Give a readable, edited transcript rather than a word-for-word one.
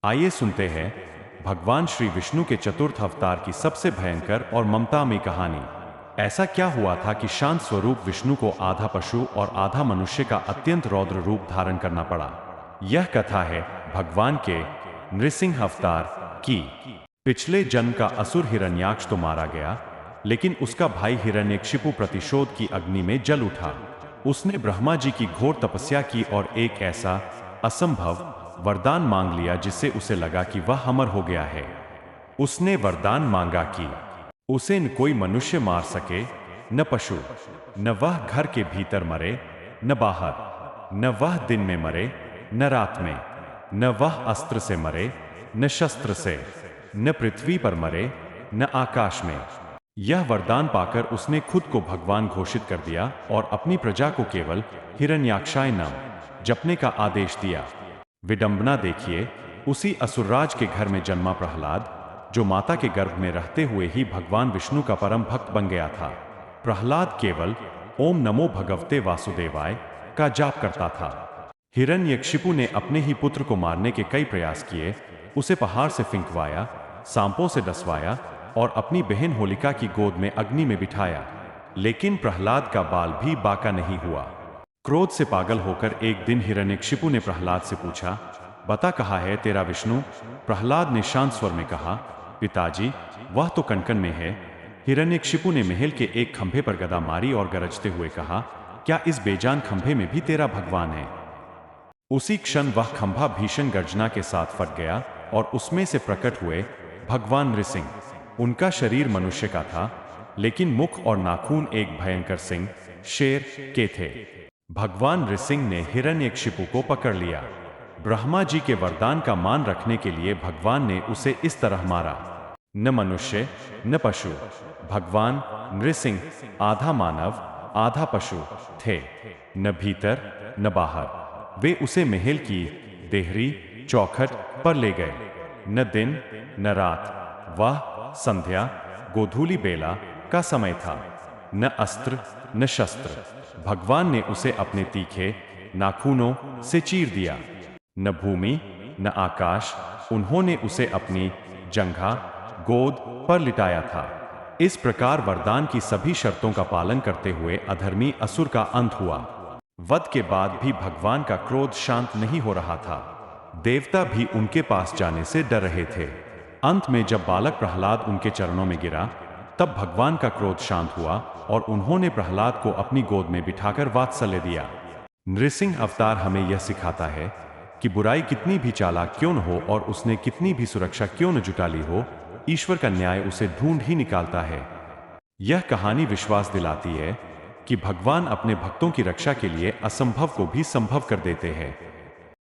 आइए सुनते हैं भगवान श्री विष्णु के चतुर्थ अवतार की सबसे भयंकर और ममतामयी कहानी। ऐसा क्या हुआ था कि शांत स्वरूप विष्णु को आधा पशु और आधा मनुष्य का अत्यंत रौद्र रूप धारण करना पड़ा। यह कथा है भगवान के नृसिंह अवतार की। पिछले जन्म का असुर हिरण्याक्ष तो मारा गया, लेकिन उसका भाई हिरण्यकशिपु प्रतिशोध की अग्नि में जल उठा। उसने ब्रह्मा जी की घोर तपस्या की और एक ऐसा असंभव वरदान मांग लिया जिससे उसे लगा कि वह अमर हो गया है। उसने वरदान मांगा कि उसे न कोई मनुष्य मार सके, न पशु, न वह घर के भीतर मरे, न बाहर, न वह दिन में मरे, न रात में, न वह अस्त्र से मरे, न शस्त्र से, न पृथ्वी पर मरे, न आकाश में। यह वरदान पाकर उसने खुद को भगवान घोषित कर दिया और अपनी प्रजा को केवल हिरण्याक्षाय नाम जपने का आदेश दिया। विडंबना देखिए, उसी असुरराज के घर में जन्मा प्रहलाद, जो माता के गर्भ में रहते हुए ही भगवान विष्णु का परम भक्त बन गया था। प्रहलाद केवल ओम नमो भगवते वासुदेवाय का जाप करता था। हिरण्यकशिपु ने अपने ही पुत्र को मारने के कई प्रयास किए, उसे पहाड़ से फिंकवाया, सांपों से डसवाया और अपनी बहन होलिका की गोद में अग्नि में बिठाया, लेकिन प्रहलाद का बाल भी बाका नहीं हुआ। क्रोध से पागल होकर एक दिन हिरण्यकशिपु ने प्रहलाद से पूछा, बता कहाँ है तेरा विष्णु? प्रहलाद ने शांत स्वर में कहा, पिताजी, वह तो कनकन में है। हिरण्यकशिपु ने महल के एक खंभे पर गदा मारी और गरजते हुए कहा, क्या इस बेजान खंभे में भी तेरा भगवान है? उसी क्षण वह खंभा भीषण गर्जना के साथ फट गया और उसमें से प्रकट हुए भगवान नृसिंह। उनका शरीर मनुष्य का था, लेकिन मुख और नाखून एक भयंकर सिंह, शेर के थे। भगवान नृसिंह ने हिरण्यकशिपु को पकड़ लिया। ब्रह्मा जी के वरदान का मान रखने के लिए भगवान ने उसे इस तरह मारा। न मनुष्य, न पशु। भगवान नृसिंह आधा मानव, आधा पशु थे। न भीतर, न बाहर। वे उसे महल की देहरी चौखट पर ले गए। न दिन, न रात। वह संध्या, गोधूली बेला का समय था। न अस्त्र, न शस्त्र। भगवान ने उसे अपने तीखे नाखूनों से चीर दिया। न भूमि, न आकाश। उन्होंने उसे अपनी जंघा, गोद पर लिटाया था। इस प्रकार वरदान की सभी शर्तों का पालन करते हुए अधर्मी असुर का अंत हुआ। वध के बाद भी भगवान का क्रोध शांत नहीं हो रहा था। देवता भी उनके पास जाने से डर रहे थे। अंत में जब बालक प्रहलाद उनके चरणों में गिरा, तब भगवान का क्रोध शांत हुआ और उन्होंने प्रहलाद को अपनी गोद में बिठाकर वात्सल्य दिया। नृसिंह अवतार हमें यह सिखाता है कि बुराई कितनी भी चालाक क्यों न हो और उसने कितनी भी सुरक्षा क्यों न जुटा ली हो, ईश्वर का न्याय उसे ढूंढ ही निकालता है। यह कहानी विश्वास दिलाती है कि भगवान अपने भक्तों की रक्षा के लिए असंभव को भी संभव कर देते हैं।